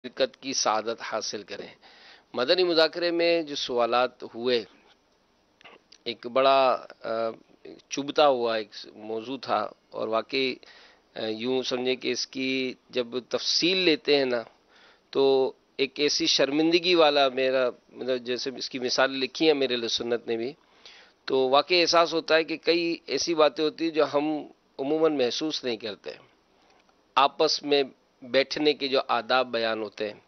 شرکت کی سعادت حاصل کریں۔ مدنی مذاکرے میں جو سوالات ہوئے، ایک بڑا چبھتا ہوا ایک موضوع تھا، اور واقعی یوں سمجھے کہ اس کی جب تفصیل لیتے ہیں نا تو ایک ایسی شرمندگی والا میرا مطلب جیسے اس کی مثالیں لکھی ہیں میرے لیے سنت نے بھی، تو واقعی احساس ہوتا ہے کہ کئی ایسی باتیں ہوتی ہیں جو ہم عموماً محسوس نہیں کرتے۔ آپس میں بیٹھنے کے جو آداب بیان ہوتے ہیں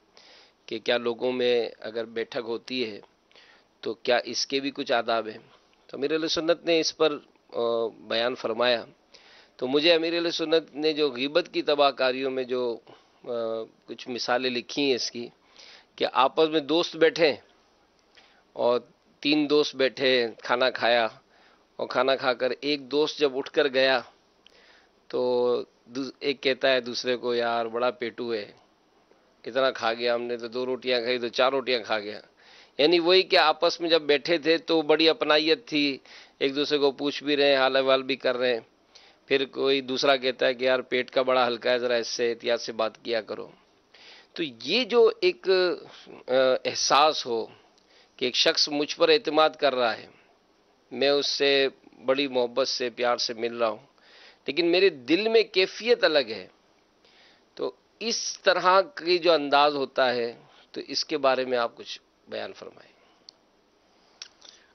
کہ کیا لوگوں میں اگر بیٹھک ہوتی ہے تو کیا اس کے بھی کچھ آداب ہیں، تو امیر علیہ سنت نے اس پر بیان فرمایا۔ تو مجھے امیر علیہ سنت نے جو غیبت کی تباہ کاریوں میں جو کچھ مثالیں لکھی ہیں اس کی، کہ آپس میں دوست بیٹھے اور تین دوست بیٹھے، کھانا کھایا، اور کھانا کھا کر ایک دوست جب اٹھ کر گیا تو ایک کہتا ہے دوسرے کو، یار بڑا پیٹو ہے، اتنا کھا گیا، ہم نے تو 2 روٹیاں کھائی تو 4 روٹیاں کھا گیا۔ یعنی وہی کہ آپس میں جب بیٹھے تھے تو بڑی اپنائیت تھی، ایک دوسرے کو پوچھ بھی رہے ہیں، حال احوال بھی کر رہے ہیں۔ پھر کوئی دوسرا کہتا ہے کہ یار پیٹ کا بڑا ہلکا ہے، ذرا اس سے احتیاط سے بات کیا کرو۔ تو یہ جو ایک احساس ہو کہ ایک شخص مجھ پر اعتماد کر رہا ہے، میں اس سے بڑی محبت سے پیار سے مل رہا ہوں، لیکن میرے دل میں کیفیت الگ ہے، تو اس طرح کی جو انداز ہوتا ہے تو اس کے بارے میں آپ کچھ بیان فرمائیں۔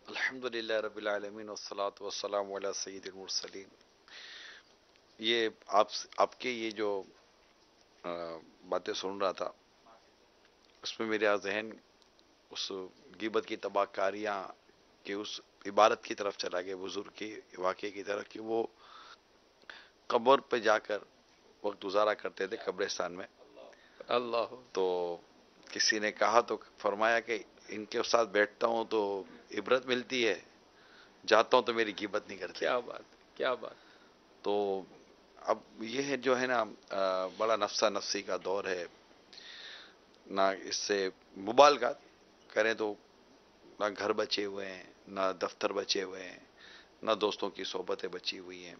الحمدللہ رب العالمین والصلاة والسلام علی سید المرسلین۔ یہ آپ کے یہ جو باتیں سن رہا تھا، اس میں میرا ذہن اس غیبت کی تباہ کاریاں کے اس عبارت کی طرف چلا گیا، بزرگ کے واقعے کی طرف، کہ وہ قبر پہ جا کر وقت گزارا کرتے تھے قبرستان میں۔ اللہ، تو کسی نے کہا تو فرمایا کہ ان کے ساتھ بیٹھتا ہوں تو عبرت ملتی ہے، جاتا ہوں تو میری غیبت نہیں کرتے۔ کیا بات، کیا بات۔ تو اب یہ جو ہے نا، بڑا نفسا نفسی کا دور ہے، نہ اس سے مبالغہ کریں تو نہ گھر بچے ہوئے ہیں، نہ دفتر بچے ہوئے ہیں، نہ دوستوں کی صحبتیں بچی ہوئی ہیں،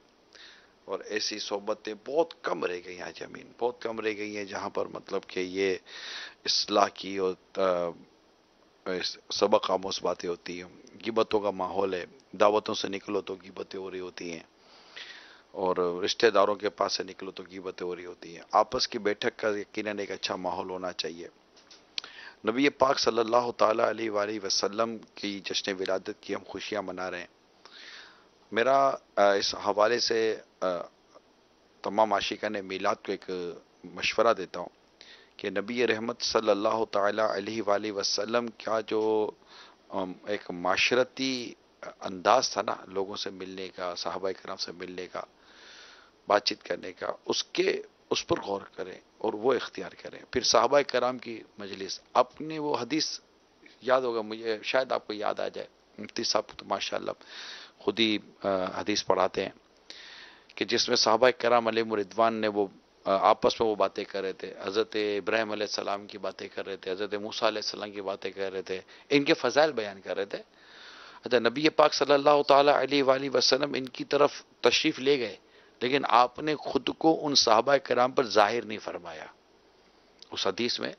اور ایسی صحبتیں بہت کم رہ گئی ہیں، زمین بہت کم رہ گئی ہیں جہاں پر مطلب کہ یہ اصلاح کی اور سبق آموز باتیں ہوتی ہیں۔ غیبتوں کا ماحول ہے، دعوتوں سے نکلو تو غیبتیں ہو رہی ہوتی ہیں، اور رشتہ داروں کے پاس سے نکلو تو غیبتیں ہو رہی ہوتی ہیں۔ آپس کی بیٹھک کا یقیناً ایک اچھا ماحول ہونا چاہیے۔ نبی پاک صلی اللہ تعالیٰ علیہ وآلہ وسلم کی جشن ولادت کی ہم خوشیاں منا رہے ہیں۔ میرا اس حوالے سے تمام عاشقان میلاد کو ایک مشورہ دیتا ہوں کہ نبی رحمت صلی اللہ تعالیٰ علیہ وآلہ وسلم کا جو ایک معاشرتی انداز تھا نا، لوگوں سے ملنے کا، صحابہ کرام سے ملنے کا، بات چیت کرنے کا، اس پر غور کریں اور وہ اختیار کریں۔ پھر صحابہ کرام کی مجلس، اپنے وہ حدیث یاد ہوگا مجھے، شاید آپ کو یاد آ جائے، مفتی صاحب تو ماشاءاللہ خود ہی حدیث پڑھاتے ہیں، کہ جس میں صحابہ کرام علیہ رضوان نے وہ آپس میں وہ باتیں کر رہے تھے، حضرت ابراہیم علیہ السلام کی باتیں کر رہے تھے، حضرت موسیٰ علیہ السلام کی باتیں کر رہے تھے، ان کے فضائل بیان کر رہے تھے۔ اچھا، نبی پاک صلی اللہ تعالیٰ علیہ وآلہ وسلم ان کی طرف تشریف لے گئے، لیکن آپ نے خود کو ان صحابہ کرام پر ظاہر نہیں فرمایا۔ اس حدیث میں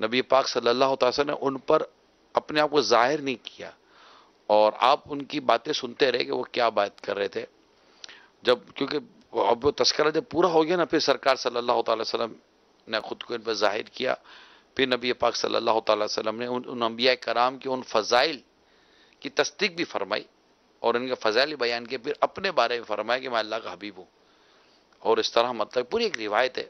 نبی پاک صلی اللہ تعالیٰ وسلم نے ان پر اپنے آپ کو ظاہر نہیں کیا، اور آپ ان کی باتیں سنتے رہے کہ وہ کیا بات کر رہے تھے۔ کیونکہ اب وہ تذکرہ جب پورا ہو گیا نا، پھر سرکار صلی اللہ تعالی وسلم نے خود کو ان پر ظاہر کیا۔ پھر نبی پاک صلی اللہ تعالی وسلم نے ان انبیاء کرام کی ان فضائل کی تصدیق بھی فرمائی، اور ان کے فضائل بیان کیے، پھر اپنے بارے میں فرمایا کہ میں اللہ کا حبیب ہوں، اور اس طرح مطلب پوری ایک روایت ہے۔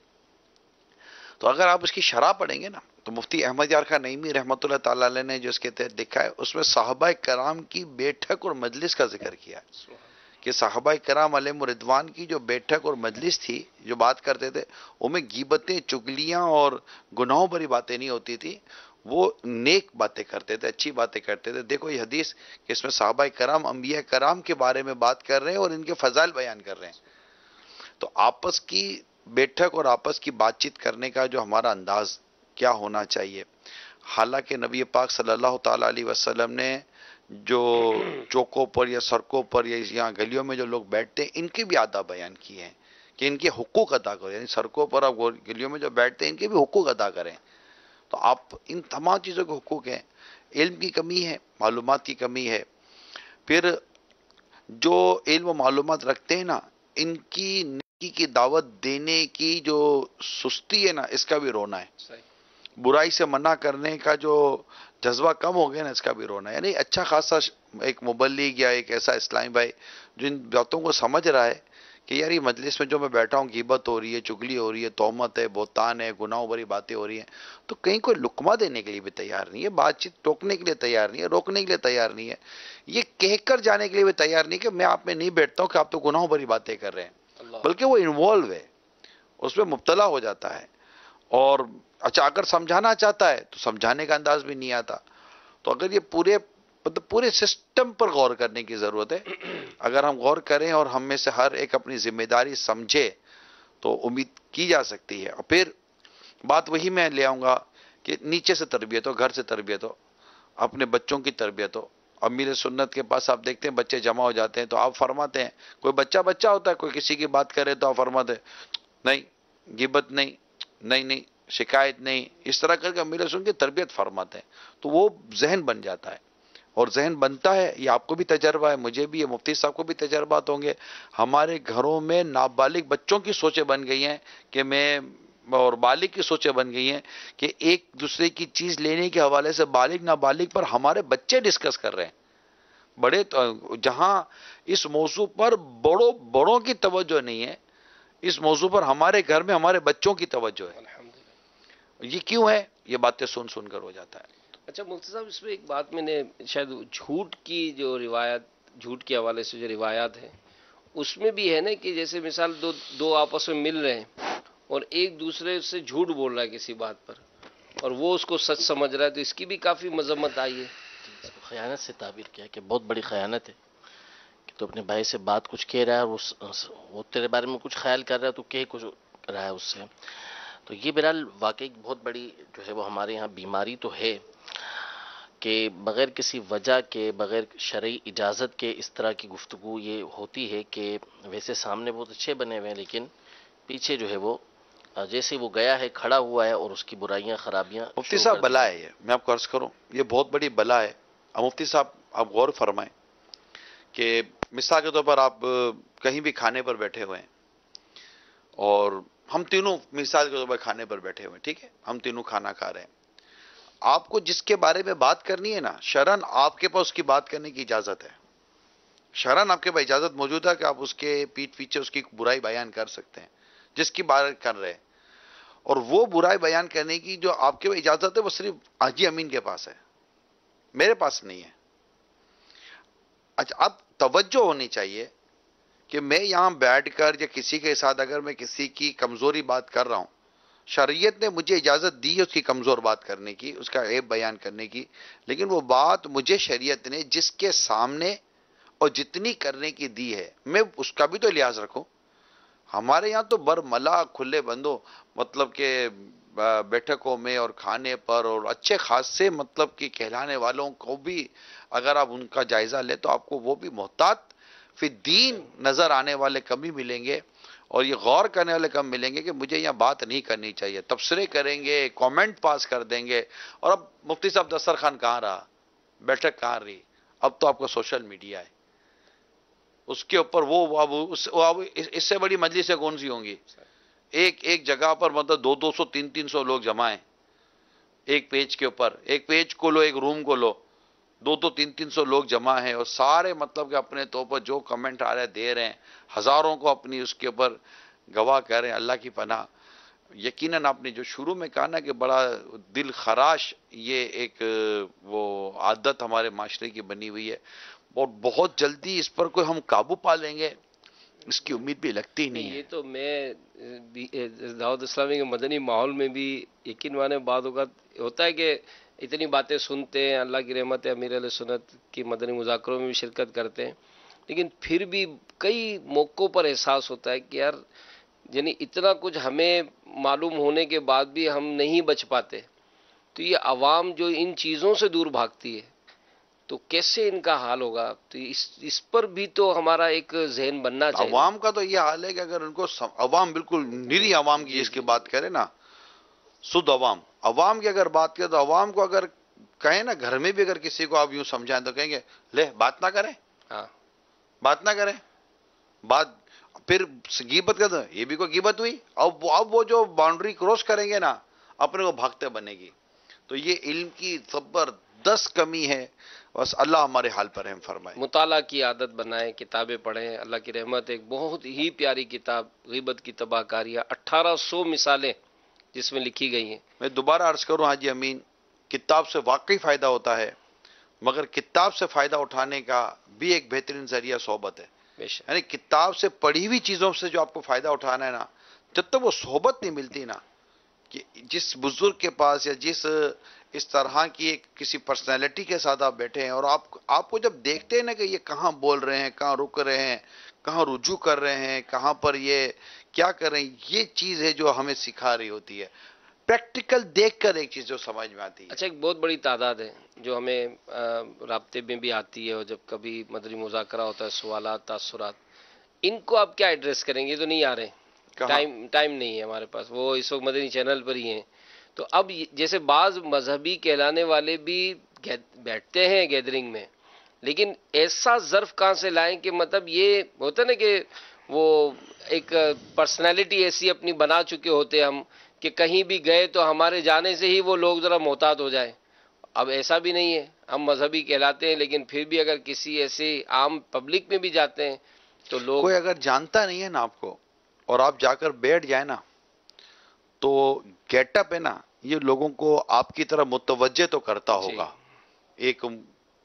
تو اگر آپ اس کی شرح پڑھیں گے نا، تو مفتی احمد یار خان نعیمی رحمۃ اللہ تعالی علیہ نے جو اس کے تحت لکھا ہے، اس میں صحابہ کرام کی بیٹھک اور مجلس کا ذکر کیا ہے، کہ صحابہ کرام علیہ رضوان کی جو بیٹھک اور مجلس تھی، جو بات کرتے تھے، ان میں غیبتیں، چگلیاں اور گناہوں بھری باتیں نہیں ہوتی تھی، وہ نیک باتیں کرتے تھے، اچھی باتیں کرتے تھے۔ دیکھو یہ حدیث کہ اس میں صحابہ کرام انبیاء کرام کے بارے میں بات کر رہے ہیں اور ان کے فضائل بیان کر رہے ہیں۔ تو آپس کی بیٹھک اور آپس کی بات چیت کرنے کا جو ہمارا انداز کیا ہونا چاہیے، حالانکہ نبی پاک صلی اللہ تعالیٰ علیہ وسلم نے جو چوکوں پر یا سڑکوں پر یا یہاں گلیوں میں جو لوگ بیٹھتے ہیں، ان کے بھی آداب بیان کیے ہیں کہ ان کے حقوق ادا کریں، یعنی سڑکوں پر اب گلیوں میں جو بیٹھتے ہیں ان کے بھی حقوق ادا کریں۔ تو آپ ان تمام چیزوں کے حقوق ہیں. علم کی کمی ہے، معلومات کی کمی ہے. پھر جو علم و معلومات رکھتے ہیں نا، ان کی نیکی کی دعوت دینے کی جو سستی ہے نا، اس کا بھی رونا ہے. صحیح. برائی سے منع کرنے کا جو جذبہ کم ہو گیا نا، اس کا بھی رونا ہے. یعنی اچھا خاصا ایک مبلغ یا ایک ایسا اسلامی بھائی جو ان باتوں کو سمجھ رہا ہے کہ یار یہ مجلس میں جو میں بیٹھا ہوں، غیبت ہو رہی ہے، چگلی ہو رہی ہے، تہمت ہے، بہتان ہے، گناہوں بھری باتیں ہو رہی ہیں، تو کہیں کوئی لقمہ دینے کے لیے بھی تیار نہیں ہے، بات چیت ٹوکنے کے لیے تیار نہیں ہے، روکنے کے لیے تیار نہیں ہے، یہ کہہ کر جانے کے لیے بھی تیار نہیں کہ میں آپ میں نہیں بیٹھتا ہوں کہ آپ تو گناہوں بھری باتیں کر رہے ہیں. اللہ. بلکہ وہ انوالو ہے، اس میں مبتلا ہو جاتا ہے. اور اچھا اگر سمجھانا چاہتا ہے تو سمجھانے کا انداز بھی نہیں آتا. تو اگر یہ پورے سسٹم پر غور کرنے کی ضرورت ہے. اگر ہم غور کریں اور ہم میں سے ہر ایک اپنی ذمہ داری سمجھے تو امید کی جا سکتی ہے. اور پھر بات وہی میں لے آؤں گا کہ نیچے سے تربیت ہو، گھر سے تربیت ہو، اپنے بچوں کی تربیت ہو. امیر سنت کے پاس آپ دیکھتے ہیں بچے جمع ہو جاتے ہیں تو آپ فرماتے ہیں، کوئی بچہ ہوتا ہے، کوئی کسی کی بات کرے تو آپ فرماتے ہیں نہیں، غیبت نہیں، نہیں، شکایت نہیں. اس طرح کر کے امیر سنت کی تربیت فرماتے ہیں تو وہ ذہن بن جاتا ہے. اور ذہن بنتا ہے، یہ آپ کو بھی تجربہ ہے، مجھے بھی ہے، مفتی صاحب کو بھی تجربات ہوں گے. ہمارے گھروں میں نابالغ بچوں کی سوچیں بن گئی ہیں کہ اور بالغ کی سوچیں بن گئی ہیں کہ ایک دوسرے کی چیز لینے کے حوالے سے بالغ نابالغ پر ہمارے بچے ڈسکس کر رہے ہیں. جہاں اس موضوع پر بڑوں کی توجہ نہیں ہے، اس موضوع پر ہمارے گھر میں ہمارے بچوں کی توجہ ہے. الحمدللہ. یہ کیوں ہے؟ یہ باتیں سن کر ہو جاتا ہے. اچھا مفتی صاحب، اس میں ایک بات میں نے شاید جھوٹ کی جو روایت، جھوٹ کے حوالے سے جو روایات ہیں اس میں بھی ہے نا کہ جیسے مثال دو آپس میں مل رہے ہیں اور ایک دوسرے سے جھوٹ بول رہا ہے کسی بات پر اور وہ اس کو سچ سمجھ رہا ہے، تو اس کی بھی کافی مذمت آئی ہے. اس کو خیانت سے تعبیر کیا کہ بہت بڑی خیانت ہے کہ تو اپنے بھائی سے بات کچھ کہہ رہا ہے اور وہ تیرے بارے میں کچھ خیال کر رہا ہے، تو کہہ کچھ رہا ہے اس سے. تو یہ بہرحال واقعی بہت بڑی جو ہے وہ ہمارے یہاں بیماری تو ہے کہ بغیر کسی وجہ کے، بغیر شرعی اجازت کے اس طرح کی گفتگو یہ ہوتی ہے کہ ویسے سامنے بہت اچھے بنے ہوئے ہیں لیکن پیچھے جو ہے وہ جیسے وہ گیا ہے کھڑا ہوا ہے اور اس کی برائیاں خرابیاں مفتی شروع صاحب کر دی بلا ہیں. ہے، یہ میں آپ کو عرض کروں یہ بہت بڑی بلا ہے. اب مفتی صاحب آپ غور فرمائیں کہ مثال کے طور پر آپ کہیں بھی کھانے پر بیٹھے ہوئے ہیں اور ہم تینوں مثال کے طور پر کھانے پر بیٹھے ہوئے ہیں، ٹھیک ہے، ہم تینوں کھانا کھا رہے ہیں. آپ کو جس کے بارے میں بات کرنی ہے نا، شرعاً آپ کے پاس اس کی بات کرنے کی اجازت ہے. شرعاً آپ کے پاس اجازت موجود ہے کہ آپ اس کے پیٹھ پیچھے اس کی برائی بیان کر سکتے ہیں جس کی بات کر رہے ہیں. اور وہ برائی بیان کرنے کی جو آپ کے پاس اجازت ہے وہ صرف حاجی امین کے پاس ہے، میرے پاس نہیں ہے. اچھا اب توجہ ہونی چاہیے کہ میں یہاں بیٹھ کر یا کسی کے ساتھ اگر میں کسی کی کمزوری بات کر رہا ہوں، شریعت نے مجھے اجازت دی ہے اس کی کمزور بات کرنے کی، اس کا عیب بیان کرنے کی، لیکن وہ بات مجھے شریعت نے جس کے سامنے اور جتنی کرنے کی دی ہے میں اس کا بھی تو لحاظ رکھوں. ہمارے یہاں تو برملا کھلے بندوں مطلب کہ بیٹھکوں میں اور کھانے پر اور اچھے خاصے مطلب کہ کہلانے والوں کو بھی اگر آپ ان کا جائزہ لیں تو آپ کو وہ بھی محتاط فی الدین نظر آنے والے کم ہی ملیں گے اور یہ غور کرنے والے کم ملیں گے کہ مجھے یہاں بات نہیں کرنی چاہیے. تبصرے کریں گے، کامنٹ پاس کر دیں گے. اور اب مفتی صاحب دسترخوان کہاں رہا، بیٹھک کہاں رہی؟ اب تو آپ کا سوشل میڈیا ہے، اس کے اوپر اب اس سے بڑی مجلسیں کون سی ہوں گی؟ ایک جگہ پر مطلب 200 300 لوگ جمع ہیں ایک پیج کے اوپر، ایک پیج کو لو، ایک روم کو لو، 200 300 لوگ جمع ہیں اور سارے مطلب کہ اپنے طور پر جو کمنٹ آ رہے دے رہے ہیں، ہزاروں کو اپنی اس کے اوپر گواہ کر رہے ہیں. اللہ کی پناہ. یقیناً آپ نے جو شروع میں کہا نا کہ بڑا دل خراش یہ ایک وہ عادت ہمارے معاشرے کی بنی ہوئی ہے اور بہت جلدی اس پر کوئی ہم قابو پا لیں گے اس کی امید بھی لگتی نہیں ہے. یہ تو میں دعوت اسلامی کے مدنی ماحول میں بھی یقین مانے بعض اوقات ہوتا ہے کہ اتنی باتیں سنتے ہیں، اللہ کی رحمت ہے، امیر علیہ سنت کی مدنی مذاکروں میں بھی شرکت کرتے ہیں، لیکن پھر بھی کئی موقعوں پر احساس ہوتا ہے کہ یار یعنی اتنا کچھ ہمیں معلوم ہونے کے بعد بھی ہم نہیں بچ پاتے. تو یہ عوام جو ان چیزوں سے دور بھاگتی ہے تو کیسے ان کا حال ہوگا؟ تو اس پر بھی تو ہمارا ایک ذہن بننا چاہیے. عوام کا تو یہ حال ہے کہ اگر ان کو عوام بالکل نری عوام کی جی جس کی جی بات کرے نا، سد عوام عوام کی اگر بات کریں تو عوام کو اگر کہیں نا، گھر میں بھی اگر کسی کو آپ یوں سمجھائیں تو کہیں گے لے بات نہ کریں، ہاں بات نہ کریں، بات پھر غیبت کرتے ہیں، یہ بھی کوئی غیبت ہوئی، اب وہ جو باؤنڈری کراس کریں گے نا اپنے کو بھاگتے بنے گی. تو یہ علم کی زبردست کمی ہے. بس اللہ ہمارے حال پر رحم فرمائے. مطالعہ کی عادت بنائیں، کتابیں پڑھیں. اللہ کی رحمت، ایک بہت ہی پیاری کتاب غیبت کی تباہ کاریاں، 1800 مثالیں جس میں لکھی گئی ہیں. میں دوبارہ عرض کروں حاجی امین، کتاب سے واقعی فائدہ ہوتا ہے، مگر کتاب سے فائدہ اٹھانے کا بھی ایک بہترین ذریعہ صحبت ہے. بے شک. یعنی کتاب سے پڑھی ہوئی چیزوں سے جو آپ کو فائدہ اٹھانا ہے نا، جب تک وہ صحبت نہیں ملتی نا، کہ جس بزرگ کے پاس یا جس اس طرح کی ایک کسی پرسنالٹی کے ساتھ آپ بیٹھے ہیں اور آپ کو جب دیکھتے ہیں نا کہ یہ کہاں بول رہے ہیں، کہاں رک رہے ہیں، کہاں رجوع کر رہے ہیں، کہاں پر یہ کیا کر رہے ہیں، یہ چیز ہے جو ہمیں سکھا رہی ہوتی ہے. پریکٹیکل دیکھ کر ایک چیز جو سمجھ میں آتی ہے. اچھا، ایک بہت بڑی تعداد ہے جو ہمیں رابطے میں بھی آتی ہے، اور جب کبھی مدنی مذاکرہ ہوتا ہے، سوالات، تاثرات، ان کو آپ کیا ایڈریس کریں گے؟ یہ تو نہیں آ رہے، کہاں ٹائم نہیں ہے ہمارے پاس، وہ اس وقت مدنی چینل پر ہی ہیں. تو اب جیسے بعض مذہبی کہلانے والے بھی بیٹھتے ہیں گیدرنگ میں، لیکن ایسا ظرف کہاں سے لائیں کہ مطلب یہ ہوتا ہے نا کہ وہ ایک پرسنالٹی ایسی اپنی بنا چکے ہوتے ہم کہ کہیں بھی گئے تو ہمارے جانے سے ہی وہ لوگ ذرا محتاط ہو جائیں. اب ایسا بھی نہیں ہے، ہم مذہبی کہلاتے ہیں لیکن پھر بھی اگر کسی ایسے عام پبلک میں بھی جاتے ہیں تو لوگ. کوئی اگر جانتا نہیں ہے نا آپ کو اور آپ جا کر بیٹھ جائیں نا، تو گیٹ اپ ہے نا، یہ لوگوں کو آپ کی طرف متوجہ تو کرتا جی ہوگا. ایک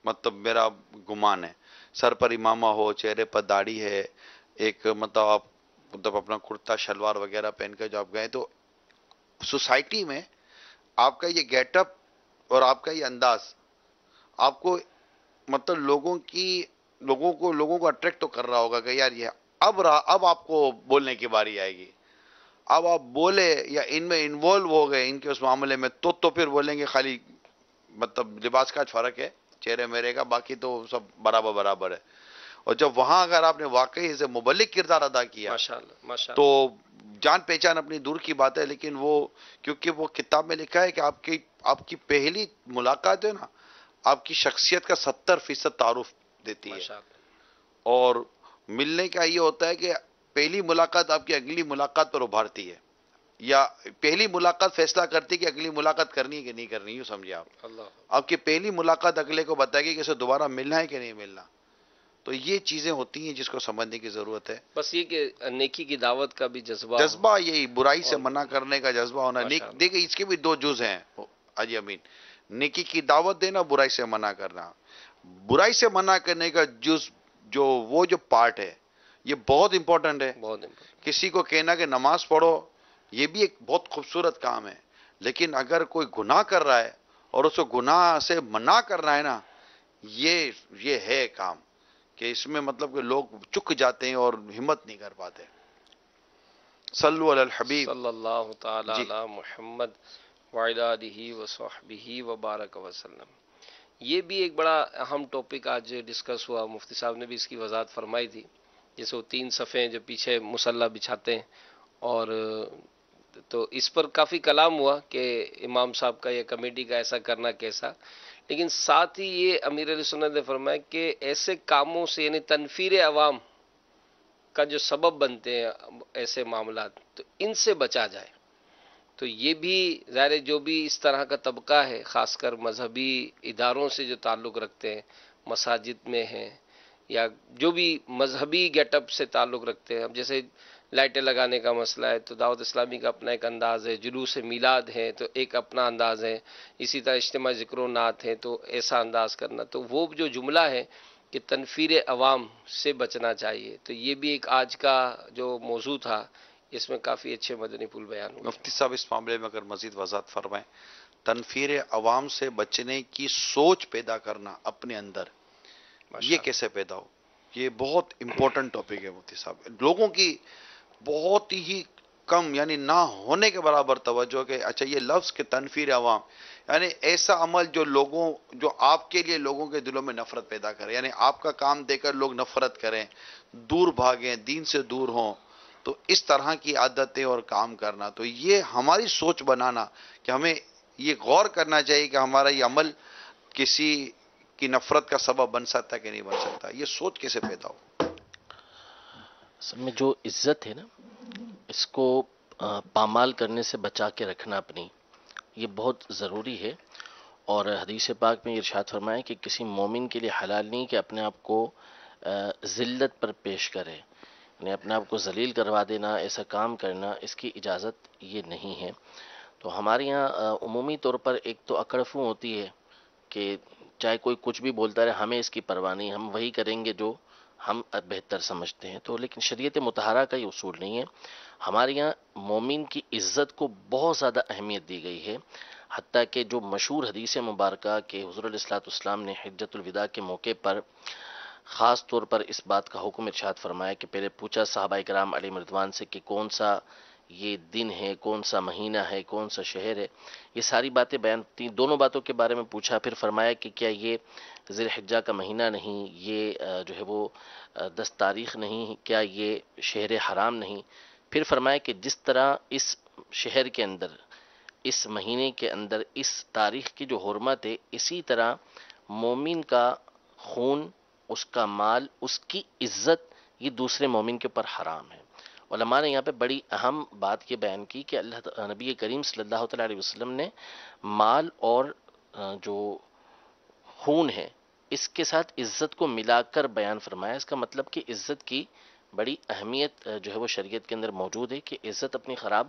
مطلب میرا گمان ہے، سر پر امامہ ہو، چہرے پر داڑھی ہے، ایک مطلب آپ مطلب اپنا کرتا شلوار وغیرہ پہن کے جو آپ گئے، تو سوسائٹی میں آپ کا یہ گیٹ اپ اور آپ کا یہ انداز آپ کو مطلب لوگوں کو اٹریکٹ تو کر رہا ہوگا کہ یار یہ اب آپ کو بولنے کی باری آئے گی. اب آپ بولے یا ان میں انوالو ہو گئے ان کے اس معاملے میں تو پھر بولیں گے خالی مطلب لباس کا فرق ہے چہرے میرے کا، باقی تو سب برابر ہے. اور جب وہاں اگر آپ نے واقعی اسے مبلغ کردار ادا کیا ماشاء اللہ ماشاء تو اللہ. جان پہچان اپنی دور کی بات ہے، لیکن وہ کیونکہ وہ کتاب میں لکھا ہے کہ آپ کی پہلی ملاقات جو ہے نا، آپ کی شخصیت کا 70% تعارف دیتی ہے. ماشاء اللہ. اور ملنے کا یہ ہوتا ہے کہ پہلی ملاقات آپ کی اگلی ملاقات پر ابھارتی ہے، یا پہلی ملاقات فیصلہ کرتی ہے کہ اگلی ملاقات کرنی ہے کہ نہیں کرنی. یوں سمجھے اللہ. آپ کی پہلی ملاقات اگلے کو بتائے گی کہ اسے دوبارہ ملنا ہے کہ نہیں ملنا. تو یہ چیزیں ہوتی ہیں جس کو سمجھنے کی ضرورت ہے. بس یہ کہ نیکی کی دعوت کا بھی جذبہ جذبہ یہی برائی سے اور منع کرنے کا جذبہ ہونا. ماشاء اللہ. دیکھیں اس کے بھی 2 جز ہیں حاجی امین، نیکی کی دعوت دینا، برائی سے منع کرنا. برائی سے منع کرنے کا جز جو پارٹ ہے یہ بہت امپورٹنٹ ہے. بہت امپورٹنٹ. کسی کو کہنا کہ نماز پڑھو یہ بھی ایک بہت خوبصورت کام ہے، لیکن اگر کوئی گناہ کر رہا ہے اور اس کو گناہ سے منع کرنا ہے نا، یہ ہے کام کہ اس میں مطلب کہ لوگ چک جاتے ہیں اور ہمت نہیں کر پاتے. صلو علی الحبیب. صلی اللہ تعالی جی علی محمد وعلی آلہ وصحبہ وبارک وسلم. یہ بھی ایک بڑا اہم ٹاپک آج ڈسکس ہوا. مفتی صاحب نے بھی اس کی وضاحت فرمائی تھی. جیسے وہ 3 صفحے جو پیچھے مصلی بچھاتے ہیں، اور تو اس پر کافی کلام ہوا کہ امام صاحب کا یا کمیٹی کا ایسا کرنا کیسا. لیکن ساتھ ہی یہ امیر علیہ سنت نے فرمایا کہ ایسے کاموں سے یعنی تنفیر عوام کا جو سبب بنتے ہیں ایسے معاملات، تو ان سے بچا جائے. تو یہ بھی ظاہر ہے جو بھی اس طرح کا طبقہ ہے، خاص کر مذہبی اداروں سے جو تعلق رکھتے ہیں، مساجد میں ہیں یا جو بھی مذہبی گیٹ اپ سے تعلق رکھتے ہیں. اب جیسے لائٹیں لگانے کا مسئلہ ہے تو دعوت اسلامی کا اپنا ایک انداز ہے، جلوس میلاد ہے تو ایک اپنا انداز ہے، اسی طرح اجتماع ذکر و نعت ہے تو ایسا انداز کرنا. تو وہ جو جملہ ہے کہ تنفیر عوام سے بچنا چاہیے، تو یہ بھی ایک آج کا جو موضوع تھا، اس میں کافی اچھے مدنی پھول بیان ہوئے. مفتی صاحب اس معاملے میں اگر مزید وضاحت فرمائیں، تنفیر عوام سے بچنے کی سوچ پیدا کرنا اپنے اندر، یہ کیسے پیدا ہو؟ یہ بہت امپورٹنٹ ٹاپک ہے مفتی صاحب. لوگوں کی بہت ہی کم یعنی نہ ہونے کے برابر توجہ کہ اچھا یہ لفظ کہ تنفیر عوام یعنی ایسا عمل جو آپ کے لیے لوگوں کے دلوں میں نفرت پیدا کرے، یعنی آپ کا کام دے کر لوگ نفرت کریں، دور بھاگیں، دین سے دور ہوں. تو اس طرح کی عادتیں اور کام کرنا، تو یہ ہماری سوچ بنانا کہ ہمیں یہ غور کرنا چاہیے کہ ہمارا یہ عمل کسی کی نفرت کا سبب بن سکتا ہے کہ نہیں بن سکتا. یہ سوچ کیسے پیدا ہو؟ اصل میں جو عزت ہے نا، اس کو پامال کرنے سے بچا کے رکھنا اپنی، یہ بہت ضروری ہے. اور حدیث پاک میں ارشاد فرمایا کہ کسی مومن کے لیے حلال نہیں کہ اپنے آپ کو ذلت پر پیش کرے، یعنی اپنے آپ کو ذلیل کروا دینا، ایسا کام کرنا، اس کی اجازت یہ نہیں ہے. تو ہمارے یہاں عمومی طور پر ایک تو اکڑفو ہوتی ہے کہ چاہے کوئی کچھ بھی بولتا رہے، ہمیں اس کی پرواہ نہیں، ہم وہی کریں گے جو ہم بہتر سمجھتے ہیں. تو لیکن شریعت مطہرہ کا یہ اصول نہیں ہے. ہمارے یہاں مومن کی عزت کو بہت زیادہ اہمیت دی گئی ہے، حتیٰ کہ جو مشہور حدیث مبارکہ کہ حضور علیہ الصلوۃ والسلام نے حجۃ الوداع کے موقع پر خاص طور پر اس بات کا حکم ارشاد فرمایا کہ پہلے پوچھا صحابہ کرام علیہ رضوان سے کہ کون سا یہ دن ہے، کون سا مہینہ ہے، کون سا شہر ہے. یہ ساری باتیں بیان تھی، دونوں باتوں کے بارے میں پوچھا، پھر فرمایا کہ کیا یہ ذی الحجہ کا مہینہ نہیں، یہ جو ہے وہ 10 تاریخ نہیں، کیا یہ شہر حرام نہیں. پھر فرمایا کہ جس طرح اس شہر کے اندر، اس مہینے کے اندر، اس تاریخ کی جو حرمت ہے، اسی طرح مومن کا خون، اس کا مال، اس کی عزت، یہ دوسرے مومن کے اوپر حرام ہے. علماء نے یہاں پہ بڑی اہم بات یہ بیان کی کہ نبی کریم صلی اللہ تعالیٰ علیہ وسلم نے مال اور جو خون ہے اس کے ساتھ عزت کو ملا کر بیان فرمایا. اس کا مطلب کہ عزت کی بڑی اہمیت جو ہے وہ شریعت کے اندر موجود ہے کہ عزت اپنی خراب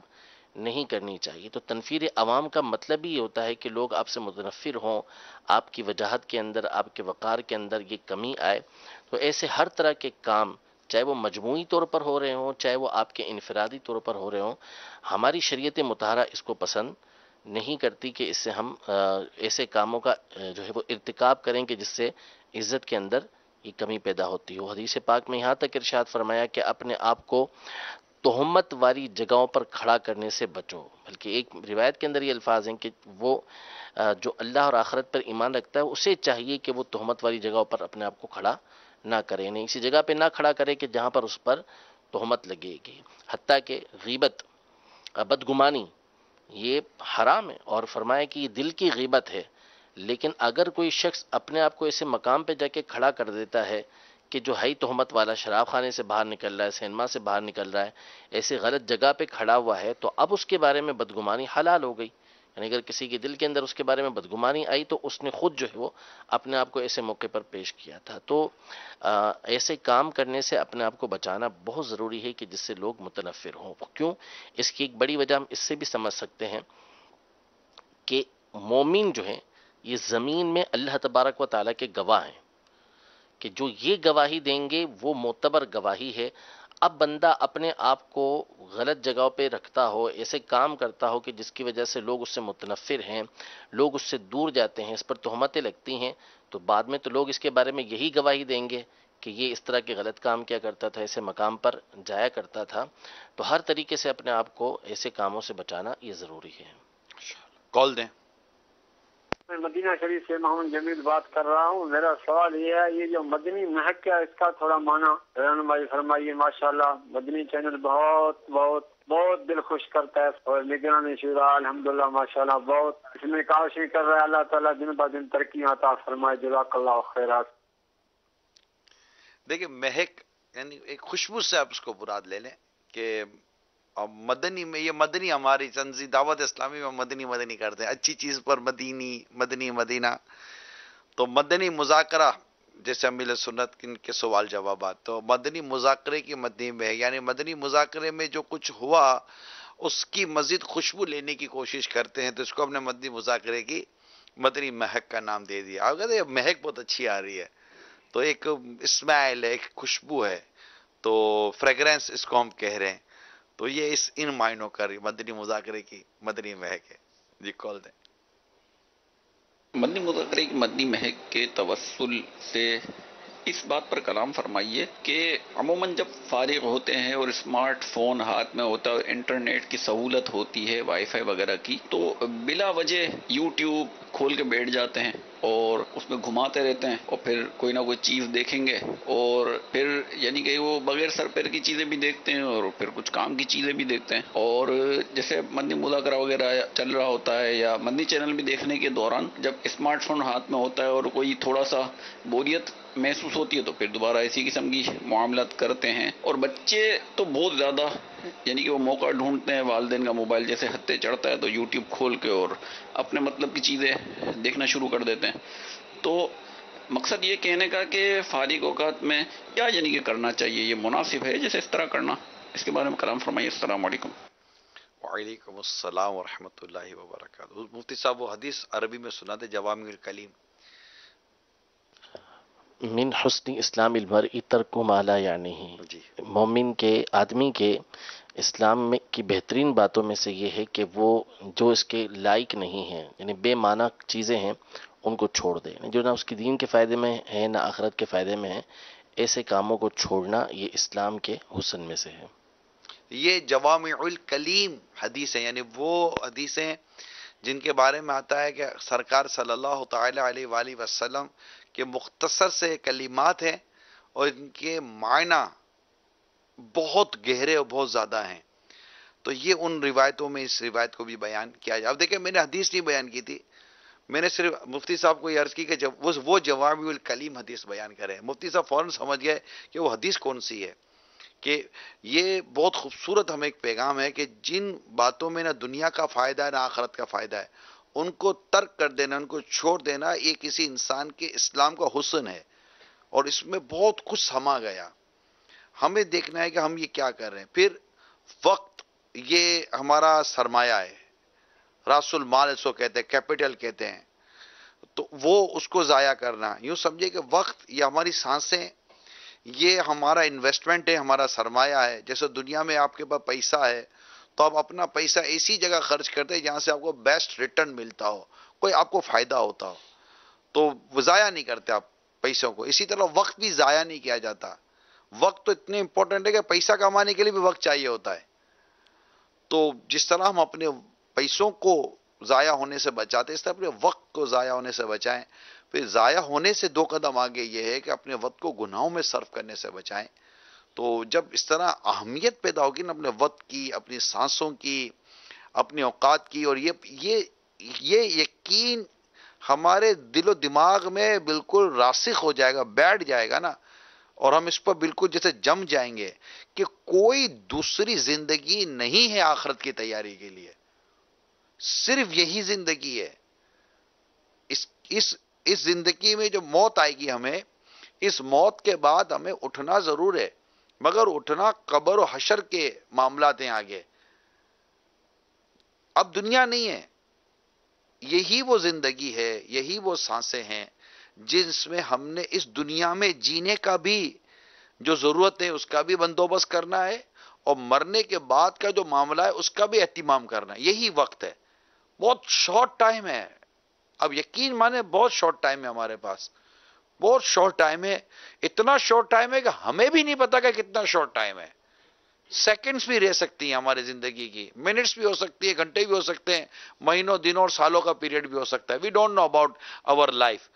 نہیں کرنی چاہیے. تو تنفیر عوام کا مطلب ہی یہ ہوتا ہے کہ لوگ آپ سے متنفر ہوں، آپ کی وجاہت کے اندر، آپ کے وقار کے اندر یہ کمی آئے. تو ایسے ہر طرح کے کام، چاہے وہ مجموعی طور پر ہو رہے ہوں، چاہے وہ آپ کے انفرادی طور پر ہو رہے ہوں، ہماری شریعت مطہرہ اس کو پسند نہیں کرتی کہ اس سے ہم ایسے کاموں کا جو ہے وہ ارتکاب کریں کہ جس سے عزت کے اندر یہ کمی پیدا ہوتی ہو. حدیث پاک میں یہاں تک ارشاد فرمایا کہ اپنے آپ کو تہمت والی جگہوں پر کھڑا کرنے سے بچو. بلکہ ایک روایت کے اندر یہ الفاظ ہیں کہ وہ جو اللہ اور آخرت پر ایمان رکھتا ہے اسے چاہیے کہ وہ تہمت والی جگہوں پر اپنے آپ کو کھڑا نہ کرے، نہیں اسی جگہ پہ نہ کھڑا کرے کہ جہاں پر اس پر تہمت لگے گی. حتیٰ کہ غیبت، بدگمانی، یہ حرام ہے، اور فرمایا کہ یہ دل کی غیبت ہے. لیکن اگر کوئی شخص اپنے آپ کو ایسے مقام پہ جا کے کھڑا کر دیتا ہے کہ جو ہے تہمت والا، شراب خانے سے باہر نکل رہا ہے، سینما سے باہر نکل رہا ہے، ایسے غلط جگہ پہ کھڑا ہوا ہے، تو اب اس کے بارے میں بدگمانی حلال ہو گئی. یعنی اگر کسی کے دل کے اندر اس کے بارے میں بدگمانی آئی تو اس نے خود جو ہے وہ اپنے آپ کو ایسے موقع پر پیش کیا تھا. تو ایسے کام کرنے سے اپنے آپ کو بچانا بہت ضروری ہے کہ جس سے لوگ متنفر ہوں. کیوں؟ اس کی ایک بڑی وجہ ہم اس سے بھی سمجھ سکتے ہیں کہ مومن جو ہیں یہ زمین میں اللہ تبارک و تعالیٰ کے گواہ ہیں، کہ جو یہ گواہی دیں گے وہ معتبر گواہی ہے. اب بندہ اپنے آپ کو غلط جگہوں پہ رکھتا ہو، ایسے کام کرتا ہو کہ جس کی وجہ سے لوگ اس سے متنفر ہیں، لوگ اس سے دور جاتے ہیں، اس پر تہمتیں لگتی ہیں، تو بعد میں تو لوگ اس کے بارے میں یہی گواہی دیں گے کہ یہ اس طرح کے غلط کام کیا کرتا تھا، ایسے مقام پر جایا کرتا تھا. تو ہر طریقے سے اپنے آپ کو ایسے کاموں سے بچانا یہ ضروری ہے. کال دیں. میں مدینہ شریف سے محمد جمیل بات کر رہا ہوں. میرا سوال یہ ہے، یہ جو مدنی مہک ہے اس کا تھوڑا معنی رہنمائی فرمائیے. ماشاءاللہ مدنی چینل بہت بہت بہت دل خوش کرتا ہے، اور نگرانی شورا الحمدللہ ماشاءاللہ بہت اس میں کاوشیں کر رہا ہے. اللہ تعالیٰ دن بہ دن ترقی عطا فرمائے. جزاک اللہ خیرات. دیکھیں مہک یعنی ایک خوشبو سے آپ اس کو مراد لے لیں کہ مدنی میں، یہ مدنی ہماری تنظیم دعوت اسلامی میں مدنی کرتے ہیں، اچھی چیز پر مدنی مدینہ. تو مدنی مذاکرہ جیسے امیل سنت کے سوال جوابات، تو مدنی مذاکرے کی مدنی میں ہے، یعنی مدنی مذاکرے میں جو کچھ ہوا اس کی مزید خوشبو لینے کی کوشش کرتے ہیں، تو اس کو ہم نے مدنی مذاکرے کی مدنی مہک کا نام دے دیا. اگر یہ مہک بہت اچھی آ رہی ہے تو ایک اسمیل ہے، ایک خوشبو ہے، تو فریگرنس اس کو ہم کہہ رہے ہیں. تو یہ ان معنوں کا مدنی مذاکرے کی مدنی مہک ہے. جی کال دیں. مدنی مذاکرے کی مدنی مہک کے توسل سے اس بات پر کلام فرمائیے کہ عموماً جب فارغ ہوتے ہیں اور اسمارٹ فون ہاتھ میں ہوتا ہے، انٹرنیٹ کی سہولت ہوتی ہے، وائی فائی وغیرہ کی، تو بلا وجہ یوٹیوب کھول کے بیٹھ جاتے ہیں اور اس میں گھماتے رہتے ہیں اور پھر کوئی نہ کوئی چیز دیکھیں گے اور پھر یعنی کہ وہ بغیر سر پیر کی چیزیں بھی دیکھتے ہیں اور پھر کچھ کام کی چیزیں بھی دیکھتے ہیں. اور جیسے مدنی مذاکرہ وغیرہ چل رہا ہوتا ہے یا مدنی چینل بھی دیکھنے کے دوران جب اسمارٹ فون ہاتھ میں ہوتا ہے اور کوئی تھوڑا سا بوریت محسوس ہوتی ہے تو پھر دوبارہ اسی قسم کی معاملات کرتے ہیں. اور بچے تو بہت زیادہ یعنی کہ وہ موقع ڈھونڈتے ہیں، والدین کا موبائل جیسے ہتھے چڑھتا ہے تو یوٹیوب کھول کے اور اپنے مطلب کی چیزیں دیکھنا شروع کر دیتے ہیں. تو مقصد یہ کہنے کا کہ فارغ اوقات میں کیا یعنی کہ کرنا چاہیے، یہ مناسب ہے جیسے اس طرح کرنا؟ اس کے بارے میں کلام فرمائیے. السلام علیکم. وعلیکم السلام ورحمۃ اللہ وبرکاتہ. مفتی صاحب وہ حدیث عربی میں سناتے جوامع الکلیم. من حسن اسلام المرء ترک ما لا یعنیہ، جی مومن کے آدمی کے اسلام میں کی بہترین باتوں میں سے یہ ہے کہ وہ جو اس کے لائق نہیں ہیں یعنی بے معنی چیزیں ہیں ان کو چھوڑ دے، جو نہ اس کی دین کے فائدے میں ہے نہ آخرت کے فائدے میں ہے، ایسے کاموں کو چھوڑنا یہ اسلام کے حسن میں سے ہے. یہ جوامع الکلیم حدیث ہیں، یعنی وہ حدیثیں جن کے بارے میں آتا ہے کہ سرکار صلی اللہ تعالی علیہ وآلہ وسلم کے مختصر سے کلمات ہیں اور ان کے معنی بہت گہرے اور بہت زیادہ ہیں. تو یہ ان روایتوں میں اس روایت کو بھی بیان کیا جائے. اب دیکھیں میں نے حدیث نہیں بیان کی تھی، میں نے صرف مفتی صاحب کو یہ عرض کی کہ جب وہ جوامع الکلیم حدیث بیان کریں. مفتی صاحب فوراً سمجھ گئے کہ وہ حدیث کون سی ہے، کہ یہ بہت خوبصورت ہمیں ایک پیغام ہے کہ جن باتوں میں نہ دنیا کا فائدہ ہے نہ آخرت کا فائدہ ہے ان کو ترک کر دینا، ان کو چھوڑ دینا، یہ کسی انسان کے اسلام کا حسن ہے. اور اس میں بہت کچھ سما گیا. ہمیں دیکھنا ہے کہ ہم یہ کیا کر رہے ہیں. پھر وقت یہ ہمارا سرمایہ ہے، راس المال اس کو کہتے ہیں، کیپٹل کہتے ہیں. تو وہ اس کو ضائع کرنا، یوں سمجھے کہ وقت یہ ہماری سانسیں، یہ ہمارا انویسٹمنٹ ہے، ہمارا سرمایہ ہے. جیسے دنیا میں آپ کے پاس پیسہ ہے تو آپ اپنا پیسہ ایسی جگہ خرچ کرتے ہیں جہاں سے آپ کو بیسٹ ریٹرن ملتا ہو، کوئی آپ کو فائدہ ہوتا ہو، تو وہ ضائع نہیں کرتے آپ پیسوں کو. اسی طرح وقت بھی ضائع نہیں کیا جاتا. وقت تو اتنے امپورٹنٹ ہے کہ پیسہ کمانے کے لیے بھی وقت چاہیے ہوتا ہے. تو جس طرح ہم اپنے پیسوں کو ضائع ہونے سے بچاتے اس طرح اپنے وقت کو ضائع ہونے سے بچائیں. پھر ضائع ہونے سے 2 قدم آگے یہ ہے کہ اپنے وقت کو گناہوں میں صرف کرنے سے بچائیں. تو جب اس طرح اہمیت پیدا ہوگی نا اپنے وقت کی، اپنی سانسوں کی، اپنے اوقات کی، اور یہ یقین ہمارے دل و دماغ میں بالکل راسخ ہو جائے گا، بیٹھ جائے گا نا، اور ہم اس پر بالکل جیسے جم جائیں گے کہ کوئی دوسری زندگی نہیں ہے آخرت کی تیاری کے لیے، صرف یہی زندگی ہے. اس زندگی میں جو موت آئے گی ہمیں، اس موت کے بعد ہمیں اٹھنا ضرور ہے، مگر اٹھنا قبر و حشر کے معاملات ہیں آگے. اب دنیا نہیں ہے. یہی وہ زندگی ہے، یہی وہ سانسیں ہیں جس میں ہم نے اس دنیا میں جینے کا بھی جو ضرورت ہے اس کا بھی بندوبست کرنا ہے، اور مرنے کے بعد کا جو معاملہ ہے اس کا بھی اہتمام کرنا ہے. یہی وقت ہے. بہت شارٹ ٹائم ہے. اب یقین مانے بہت شارٹ ٹائم ہے ہمارے پاس، بہت شارٹ ٹائم ہے. اتنا شارٹ ٹائم ہے کہ ہمیں بھی نہیں پتا کہ کتنا شارٹ ٹائم ہے. سیکنڈز بھی رہ سکتی ہیں ہماری زندگی کی، منٹس بھی ہو سکتی ہے، گھنٹے بھی ہو سکتے ہیں، مہینوں دنوں اور سالوں کا پیریڈ بھی ہو سکتا ہے. We don't know about our life.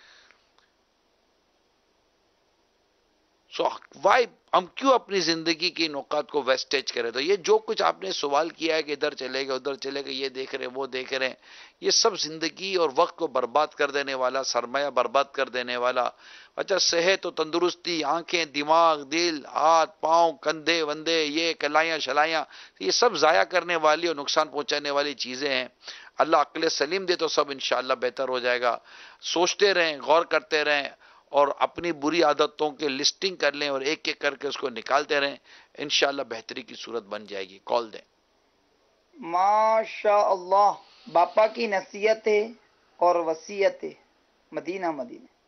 So why ہم کیوں اپنی زندگی کے نکات کو ویسٹیج کریں؟ تو یہ جو کچھ آپ نے سوال کیا ہے کہ ادھر چلے گئے ادھر چلے گئے، یہ دیکھ رہے ہیں وہ دیکھ رہے ہیں، یہ سب زندگی اور وقت کو برباد کر دینے والا، سرمایہ برباد کر دینے والا. اچھا صحت و تندرستی، آنکھیں، دماغ، دل، ہاتھ، پاؤں، کندھے وندے، یہ کلائیاں شلائیاں، یہ سب ضائع کرنے والی اور نقصان پہنچانے والی چیزیں ہیں. اللہ عقل سلیم دے تو سب انشاءاللہ بہتر ہو جائے گا. سوچتے رہیں، غور کرتے رہیں، اور اپنی بری عادتوں کے لسٹنگ کر لیں اور ایک ایک کر کے اس کو نکالتے رہیں. انشاءاللہ بہتری کی صورت بن جائے گی. کال دیں. ماشاء اللہ، باپا کی نصیحت ہے اور وصیت ہے. مدینہ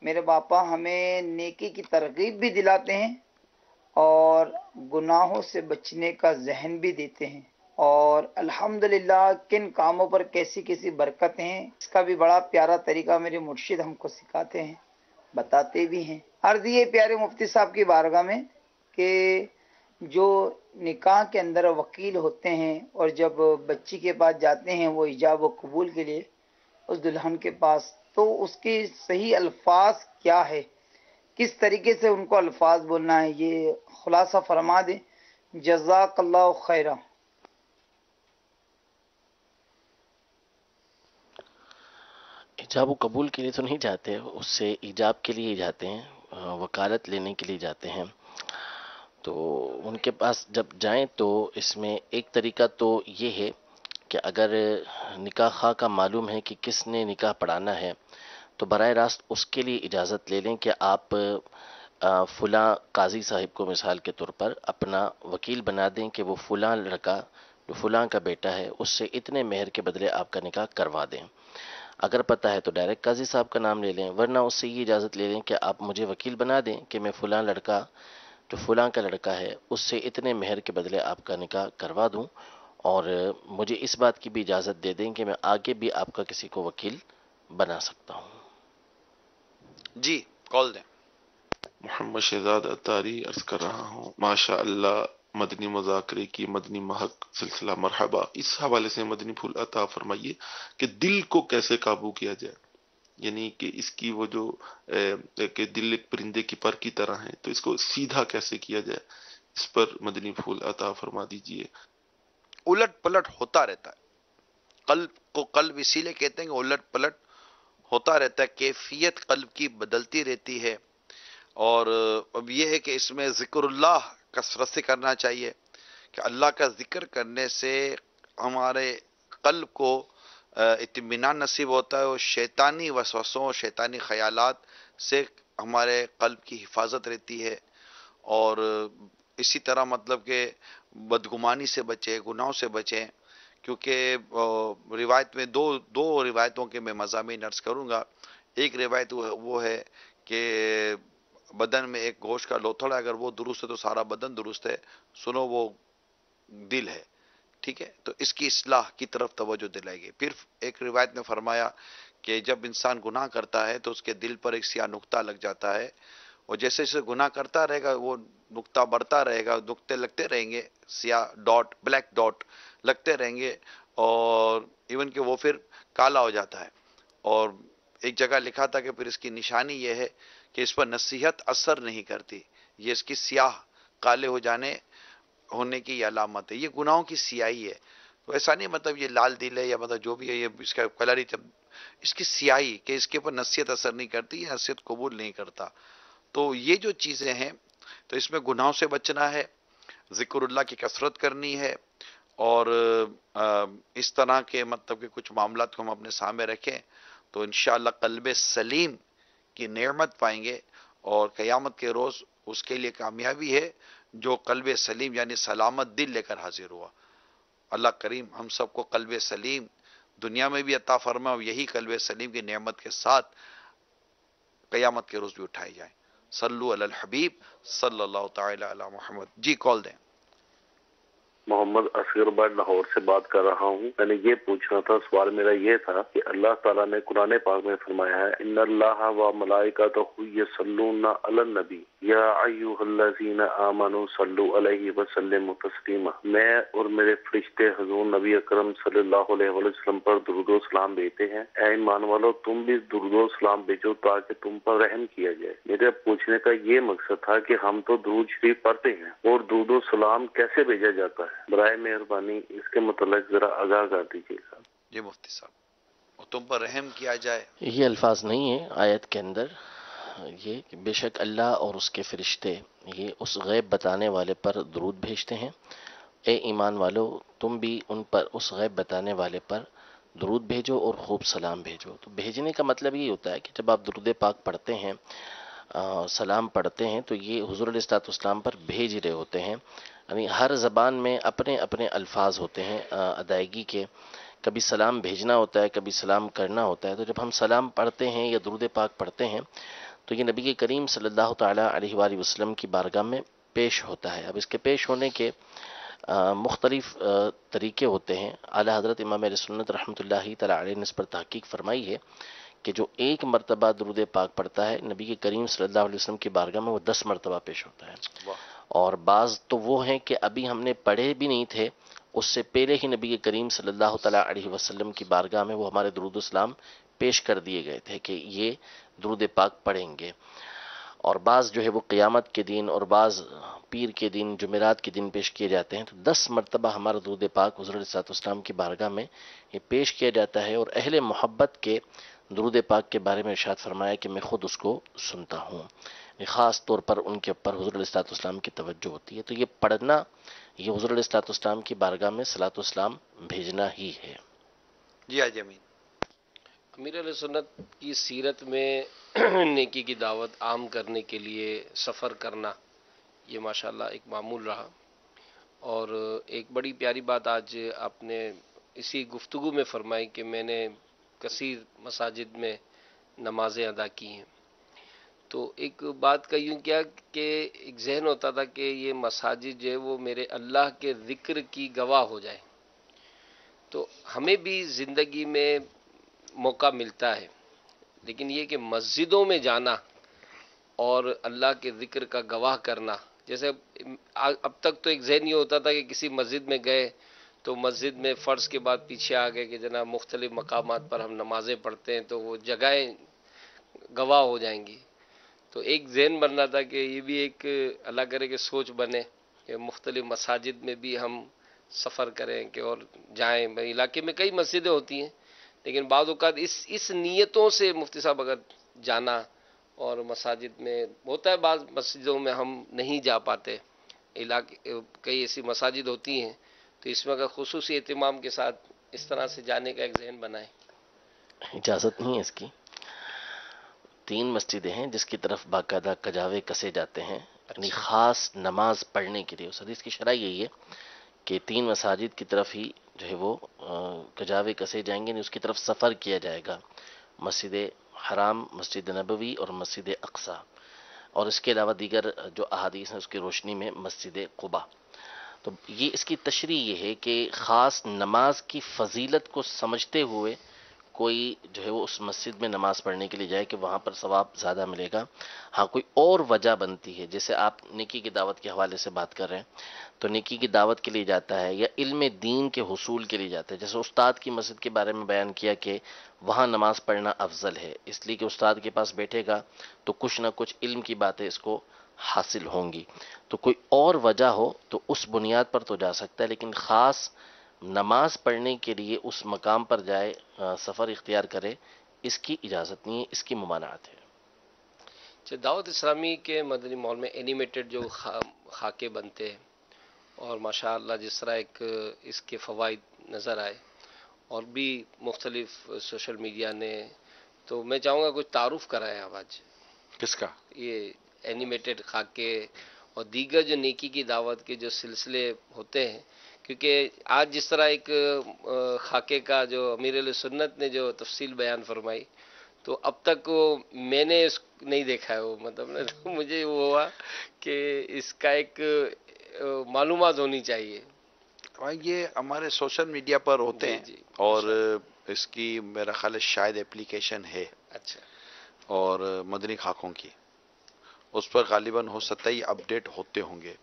میرے باپا ہمیں نیکی کی ترغیب بھی دلاتے ہیں اور گناہوں سے بچنے کا ذہن بھی دیتے ہیں، اور الحمدللہ کن کاموں پر کیسی کیسی برکتیں ہیں اس کا بھی بڑا پیارا طریقہ میرے مرشد ہم کو سکھاتے ہیں، بتاتے بھی ہیں. عرض یہ پیارے مفتی صاحب کی بارگاہ میں کہ جو نکاح کے اندر وکیل ہوتے ہیں اور جب بچی کے پاس جاتے ہیں وہ ایجاب و قبول کے لیے، اس دلہن کے پاس تو اس کے صحیح الفاظ کیا ہے، کس طریقے سے ان کو الفاظ بولنا ہے، یہ خلاصہ فرما دیں، جزاک اللہ خیرہ۔ ایجاب و قبول کے لیے تو نہیں جاتے، اس سے ایجاب کے لیے جاتے ہیں، وکالت لینے کے لیے جاتے ہیں۔ تو ان کے پاس جب جائیں تو اس میں ایک طریقہ تو یہ ہے کہ اگر نکاح خواہ کا معلوم ہے کہ کس نے نکاح پڑھانا ہے تو براہ راست اس کے لیے اجازت لے لیں کہ آپ فلاں قاضی صاحب کو مثال کے طور پر اپنا وکیل بنا دیں کہ وہ فلاں لڑکا جو فلاں کا بیٹا ہے اس سے اتنے مہر کے بدلے آپ کا نکاح کروا دیں۔ اگر پتہ ہے تو ڈائریکٹ قاضی صاحب کا نام لے لیں، ورنہ اس سے یہ اجازت لے لیں کہ آپ مجھے وکیل بنا دیں کہ میں فلاں لڑکا جو فلاں کا لڑکا ہے اس سے اتنے مہر کے بدلے آپ کا نکاح کروا دوں، اور مجھے اس بات کی بھی اجازت دے دیں کہ میں آگے بھی آپ کا کسی کو وکیل بنا سکتا ہوں۔ جی کال دیں۔ محمد شہزاد اتاری عرض کر رہا ہوں، ماشاء اللہ مدنی مذاکرے کی مدنی مہک سلسلہ مرحبا، اس حوالے سے مدنی پھول عطا فرمائیے کہ دل کو کیسے قابو کیا جائے، یعنی کہ اس کی وہ جو کہ دل ایک پرندے کی پر کی طرح ہے، تو اس کو سیدھا کیسے کیا جائے، اس پر مدنی پھول عطا فرما دیجئے۔ الٹ پلٹ ہوتا رہتا ہے، قلب کو قلب اسی لیے کہتے ہیں کہ الٹ پلٹ ہوتا رہتا ہے، کیفیت قلب کی بدلتی رہتی ہے۔ اور اب یہ ہے کہ اس میں ذکر اللہ کثرت سے کرنا چاہیے، کہ اللہ کا ذکر کرنے سے ہمارے قلب کو اطمینان نصیب ہوتا ہے، اور شیطانی وسوسوں شیطانی خیالات سے ہمارے قلب کی حفاظت رہتی ہے، اور اسی طرح مطلب کہ بدگمانی سے بچیں، گناہوں سے بچیں، کیونکہ روایت میں دو روایتوں کے میں مضامین عرض کروں گا۔ ایک روایت وہ ہے کہ بدن میں ایک گوشت کا لوتھڑا، اگر وہ درست ہے تو سارا بدن درست ہے، سنو وہ دل ہے، ٹھیک ہے، تو اس کی اصلاح کی طرف توجہ دلائے گی۔ پھر ایک روایت میں فرمایا کہ جب انسان گناہ کرتا ہے تو اس کے دل پر ایک سیاہ نقطہ لگ جاتا ہے، اور جیسے جیسے گناہ کرتا رہے گا وہ نقطہ بڑھتا رہے گا، نقطے لگتے رہیں گے، سیاہ ڈاٹ بلیک ڈاٹ لگتے رہیں گے، اور ایون کہ وہ پھر کالا ہو جاتا ہے۔ اور ایک جگہ لکھا تھا کہ پھر اس کی نشانی یہ ہے کہ اس پر نصیحت اثر نہیں کرتی، یہ اس کی سیاہ کالے ہونے کی یہ علامت ہے، یہ گناہوں کی سیاہی ہے۔ تو ایسا نہیں مطلب یہ لال دل ہے یا مطلب جو بھی ہے، یہ اس کا کلر ہی، اس کی سیاہی کہ اس کے اوپر نصیحت اثر نہیں کرتی، یہ نصیحت قبول نہیں کرتا۔ تو یہ جو چیزیں ہیں، تو اس میں گناہوں سے بچنا ہے، ذکر اللہ کی کثرت کرنی ہے، اور اس طرح کے مطلب کہ کچھ معاملات کو ہم اپنے سامنے رکھیں تو انشاءاللہ قلب سلیم کی نعمت پائیں گے، اور قیامت کے روز اس کے لیے کامیابی ہے جو قلب سلیم یعنی سلامت دل لے کر حاضر ہوا۔ اللہ کریم ہم سب کو قلب سلیم دنیا میں بھی عطا فرمائے، اور یہی قلب سلیم کی نعمت کے ساتھ قیامت کے روز بھی اٹھائی جائیں۔ صلو علی الحبیب صلی اللہ تعالی علی محمد۔ جی کال دیں۔ محمد اصغر بھائی لاہور سے بات کر رہا ہوں۔ میں نے یہ پوچھنا تھا، سوال میرا یہ تھا کہ اللہ تعالیٰ نے قرآن پاک میں فرمایا ہے ان اللہ و ملائکتہ یصلون علی النبی یا ایھا الذین آمنوا صلوا علیہ وسلموا تسلیما، میں اور میرے فرشتے حضور نبی اکرم صلی اللہ علیہ وسلم پر درود و سلام بھیجتے ہیں، اے ایمان والو تم بھی درود و سلام بھیجو تاکہ تم پر رحم کیا جائے۔ میرے پوچھنے کا یہ مقصد تھا کہ ہم تو درود شریف پڑھتے ہیں، اور درود و سلام کیسے بھیجا جاتا ہے؟ برائے مہربانی اس کے متعلق ذرا آگاہ کر دیجیے گا۔ جی مفتی صاحب، اور تم پر رحم کیا جائے، یہ الفاظ نہیں ہیں آیت کے اندر، یہ کہ بے شک اللہ اور اس کے فرشتے یہ اس غیب بتانے والے پر درود بھیجتے ہیں، اے ایمان والو تم بھی ان پر اس غیب بتانے والے پر درود بھیجو اور خوب سلام بھیجو۔ تو بھیجنے کا مطلب یہ ہوتا ہے کہ جب آپ درود پاک پڑھتے ہیں، سلام پڑھتے ہیں، تو یہ حضور علیہ الصلوۃ والسلام پر بھیج رہے ہوتے ہیں۔ یعنی ہر زبان میں اپنے اپنے الفاظ ہوتے ہیں ادائیگی کے، کبھی سلام بھیجنا ہوتا ہے، کبھی سلام کرنا ہوتا ہے۔ تو جب ہم سلام پڑھتے ہیں یا درود پاک پڑھتے ہیں تو یہ نبی کریم صلی اللہ تعالیٰ علیہ وآلہ وسلم کی بارگاہ میں پیش ہوتا ہے۔ اب اس کے پیش ہونے کے مختلف طریقے ہوتے ہیں۔ اعلیٰ حضرت امام اہل سنت رحمۃ اللہ تعالیٰ علیہ نے اس پر تحقیق فرمائی ہے کہ جو ایک مرتبہ درود پاک پڑھتا ہے نبی کریم صلی اللہ علیہ وسلم کی بارگاہ میں وہ 10 مرتبہ پیش ہوتا ہے۔ اور بعض تو وہ ہیں کہ ابھی ہم نے پڑھے بھی نہیں تھے، اس سے پہلے ہی نبی کریم صلی اللہ تعالیٰ علیہ وسلم کی بارگاہ میں وہ ہمارے درود و سلام پیش کر دیے گئے تھے کہ یہ درود پاک پڑھیں گے، اور بعض جو ہے وہ قیامت کے دن اور بعض پیر کے دن، جمعرات کے دن پیش کیے جاتے ہیں. تو 10 مرتبہ ہمارا درود پاک حضور علیہ الصلوۃ والسلام کی بارگاہ میں یہ پیش کیا جاتا ہے، اور اہل محبت کے درود پاک کے بارے میں ارشاد فرمایا کہ میں خود اس کو سنتا ہوں. خاص طور پر ان کے اوپر حضور علیہ الصلوۃ والسلام کی توجہ ہوتی ہے. تو یہ پڑھنا، یہ حضور علیہ الصلوۃ والسلام کی بارگاہ میں صلاۃ والسلام بھیجنا ہی ہے. جی حاجی امین. امیر علیہ سنت کی سیرت میں نیکی کی دعوت عام کرنے کے لیے سفر کرنا یہ ماشاءاللہ ایک معمول رہا، اور ایک بڑی پیاری بات آج آپ نے اسی گفتگو میں فرمائی کہ میں نے کثیر مساجد میں نمازیں ادا کی ہیں. تو ایک بات کا یوں کیا کہ ایک ذہن ہوتا تھا کہ یہ مساجد جو ہے وہ میرے اللہ کے ذکر کی گواہ ہو جائے. تو ہمیں بھی زندگی میں موقع ملتا ہے، لیکن یہ کہ مسجدوں میں جانا اور اللہ کے ذکر کا گواہ کرنا، جیسے اب تک تو ایک ذہن یہ ہوتا تھا کہ کسی مسجد میں گئے تو مسجد میں فرض کے بعد پیچھے آ گئے کہ جناب مختلف مقامات پر ہم نمازیں پڑھتے ہیں تو وہ جگہیں گواہ ہو جائیں گی. تو ایک ذہن بن رہا تھا کہ یہ بھی ایک اللہ کرے کہ سوچ بنے کہ مختلف مساجد میں بھی ہم سفر کریں کہ اور جائیں. علاقے میں کئی مسجدیں ہوتی ہیں، لیکن بعض اوقات اس نیتوں سے مفتی صاحب اگر جانا، اور مساجد میں ہوتا ہے بعض مسجدوں میں ہم نہیں جا پاتے، علاقے کئی ایسی مساجد ہوتی ہیں، تو اس میں اگر خصوصی اہتمام کے ساتھ اس طرح سے جانے کا ایک ذہن بنائیں. اجازت نہیں ہے اس کی. 3 مسجدیں ہیں جس کی طرف باقاعدہ کجاوے کسے جاتے ہیں، یعنی خاص نماز پڑھنے کے لیے. اس حدیث کی شرح یہی ہے کہ 3 مساجد کی طرف ہی جو ہے وہ کجاوے کسے جائیں گے، یعنی اس کی طرف سفر کیا جائے گا. مسجد حرام، مسجد نبوی اور مسجد اقصی، اور اس کے علاوہ دیگر جو احادیث ہیں اس کی روشنی میں مسجد قبا. تو یہ اس کی تشریح یہ ہے کہ خاص نماز کی فضیلت کو سمجھتے ہوئے کوئی جو ہے وہ اس مسجد میں نماز پڑھنے کے لیے جائے کہ وہاں پر ثواب زیادہ ملے گا. ہاں کوئی اور وجہ بنتی ہے، جیسے آپ نیکی کی دعوت کے حوالے سے بات کر رہے ہیں، تو نیکی کی دعوت کے لیے جاتا ہے یا علم دین کے حصول کے لیے جاتا ہے. جیسے استاد کی مسجد کے بارے میں بیان کیا کہ وہاں نماز پڑھنا افضل ہے، اس لیے کہ استاد کے پاس بیٹھے گا تو کچھ نہ کچھ علم کی باتیں اس کو حاصل ہوں گی. تو کوئی اور وجہ ہو تو اس بنیاد پر تو جا سکتا ہے، لیکن خاص نماز پڑھنے کے لیے اس مقام پر جائے، سفر اختیار کرے، اس کی اجازت نہیں ہے، اس کی ممانعت ہے. دعوت اسلامی کے مدنی ماحول میں اینیمیٹڈ جو خاکے بنتے ہیں، اور ماشاءاللہ جس طرح ایک اس کے فوائد نظر آئے، اور بھی مختلف سوشل میڈیا نے، تو میں چاہوں گا کچھ تعارف کرائے آج. کس کا؟ یہ اینیمیٹڈ خاکے اور دیگر جو نیکی کی دعوت کے جو سلسلے ہوتے ہیں، کیونکہ آج جس طرح ایک خاکے کا جو امیر علیہ سنت نے جو تفصیل بیان فرمائی، تو اب تک میں نے نہیں دیکھا ہے وہ، مطلب مجھے وہ ہوا کہ اس کا ایک معلومات ہونی چاہیے. یہ ہمارے سوشل میڈیا پر ہوتے ہیں، جی. اور اس کی میرا خیال ہے شاید اپلیکیشن ہے. اچھا. اور مدنی خاکوں کی اس پر غالباً ہو سکتا ہے یہ اپڈیٹ ہوتے ہوں گے.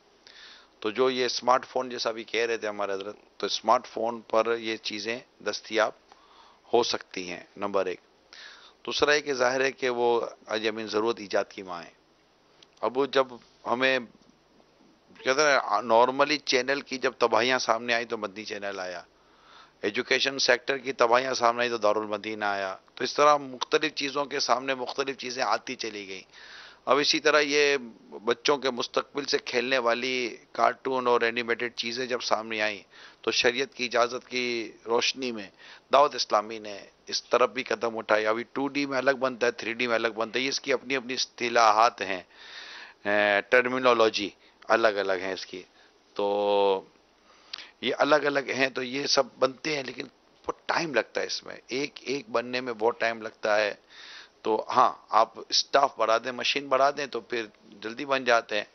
تو جو یہ اسمارٹ فون جیسا بھی کہہ رہے تھے ہمارے حضرت، تو اسمارٹ فون پر یہ چیزیں دستیاب ہو سکتی ہیں، نمبر 1. دوسرا ہے کہ ظاہر ہے کہ وہ اجمین ضرورت ایجاد کی ماں ہے. اب وہ جب ہمیں کہتے ہیں نارملی چینل کی جب تباہیاں سامنے آئی تو مدنی چینل آیا، ایجوکیشن سیکٹر کی تباہیاں سامنے آئی تو دارالمدینہ آیا. تو اس طرح مختلف چیزوں کے سامنے مختلف چیزیں آتی چلی گئیں. اب اسی طرح یہ بچوں کے مستقبل سے کھیلنے والی کارٹون اور اینیمیٹڈ چیزیں جب سامنے آئیں تو شریعت کی اجازت کی روشنی میں دعوت اسلامی نے اس طرف بھی قدم اٹھائے. ابھی 2D میں الگ بنتا ہے، 3D میں الگ بنتا ہے، یہ اس کی اپنی اپنی اصطلاحات ہیں، ٹرمینالوجی الگ الگ ہیں اس کی. تو یہ الگ الگ ہیں، تو یہ سب بنتے ہیں، لیکن بہت ٹائم لگتا ہے اس میں، ایک بننے میں بہت ٹائم لگتا ہے. تو ہاں آپ اسٹاف بڑھا دیں، مشین بڑھا دیں تو پھر جلدی بن جاتے ہیں،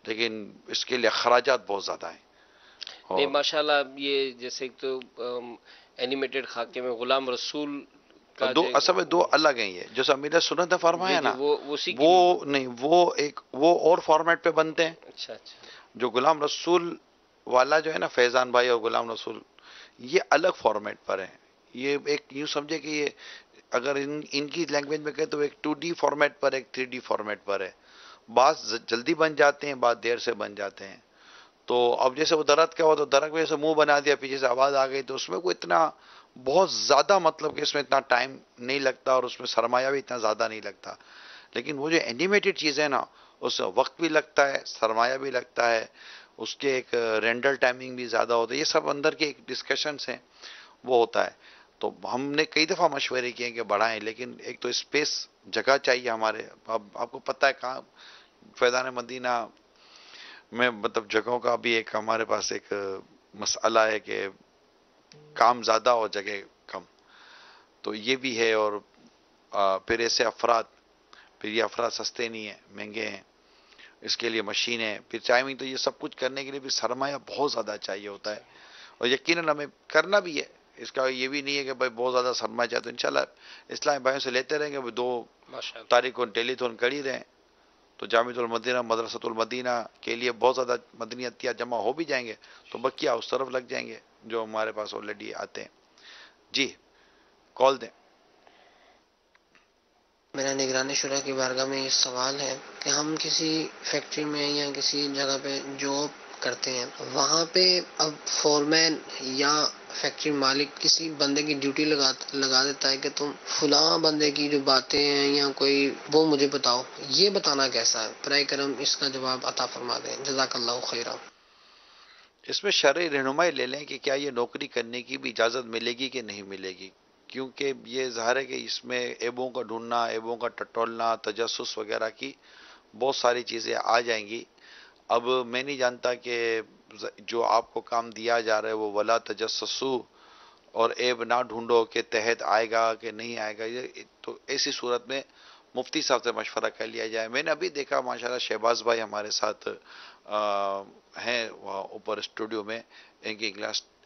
لیکن اس کے لیے اخراجات بہت زیادہ ہیں. نہیں ماشاءاللہ، یہ جیسے تو اینیمیٹڈ خاکے میں غلام رسول کا اصل میں 2 الگ ہیں. یہ جو امیر سنت نے فرمایا نا، وہ نہیں، وہ اور فارمیٹ پہ بنتے ہیں. اچھا. جو غلام رسول والا جو ہے نا، فیضان بھائی اور غلام رسول، یہ الگ فارمیٹ پر ہیں. یہ ایک یوں سمجھے کہ یہ اگر ان کی لینگویج میں کہیں تو ایک 2D فارمیٹ پر ایک 3D فارمیٹ پر ہے. بعض جلدی بن جاتے ہیں، بعض دیر سے بن جاتے ہیں. تو اب جیسے وہ درخت کا ہوا تو درخت میں سے منہ بنا دیا، پیچھے سے آواز آ گئی، تو اس میں کوئی اتنا بہت زیادہ مطلب کہ اس میں اتنا ٹائم نہیں لگتا اور اس میں سرمایہ بھی اتنا زیادہ نہیں لگتا. لیکن وہ جو اینیمیٹڈ چیزیں نا، اس میں وقت بھی لگتا ہے، سرمایہ بھی لگتا ہے، اس کے ایک رینڈر ٹائمنگ بھی زیادہ ہوتا ہے. یہ سب اندر کے ایک ڈسکشنز ہیں، وہ ہوتا ہے. تو ہم نے کئی دفعہ مشورے کیے کہ بڑھائیں، لیکن ایک تو اسپیس جگہ چاہیے ہمارے. اب آپ کو پتہ ہے کہاں فیضان مدینہ میں مطلب جگہوں کا بھی ایک ہمارے پاس ایک مسئلہ ہے کہ کام زیادہ اور جگہ کم. تو یہ بھی ہے. اور پھر ایسے افراد، پھر یہ افراد سستے نہیں ہیں، مہنگے ہیں، اس کے لیے مشینیں، پھر ٹائمنگ. تو یہ سب کچھ کرنے کے لیے بھی سرمایہ بہت زیادہ چاہیے ہوتا ہے. اور یقیناً ہمیں کرنا بھی ہے. اس کا یہ بھی نہیں ہے کہ بھائی بہت زیادہ سرمایہ چاہے تو انشاءاللہ اسلامی بھائیوں سے لیتے رہیں گے. 2 تاریخ کو ٹیلی تھون کر ہی رہیں تو جامعۃ المدینہ، مدرسۃ المدینہ کے لیے بہت زیادہ مدنی عطیات جمع ہو بھی جائیں گے، تو بقیہ اس طرف لگ جائیں گے جو ہمارے پاس آلریڈی آتے ہیں. جی کال دیں. میرا نگرانی شورا کی بارگاہ میں یہ سوال ہے کہ ہم کسی فیکٹری میں یا کسی جگہ پہ جاب کرتے ہیں، وہاں پہ اب فورمین یا فیکٹری مالک کسی بندے کی ڈیوٹی لگا دیتا ہے کہ تم فلاں بندے کی جو باتیں ہیں یا کوئی وہ مجھے بتاؤ. یہ بتانا کیسا ہے؟ برائے کرم اس کا جواب عطا فرما دیں. جزاک اللہ خیرہ. اس میں شرعی رہنمائی لے لیں کہ کیا یہ نوکری کرنے کی بھی اجازت ملے گی کہ نہیں ملے گی. کیونکہ یہ ظاہر ہے کہ اس میں عیبوں کا ڈھونڈنا، عیبوں کا ٹٹولنا، تجسس وغیرہ کی بہت ساری چیزیں آ جائیں گی. اب میں نہیں جانتا کہ جو آپ کو کام دیا جا رہا ہے وہ ولا تجسسو اور عیب نہ ڈھونڈو کے تحت آئے گا کہ نہیں آئے گا. تو ایسی صورت میں مفتی صاحب سے مشورہ کر لیا جائے. میں نے ابھی دیکھا ماشاءاللہ شہباز بھائی ہمارے ساتھ ہیں وہاں اوپر اسٹوڈیو میں، ان کی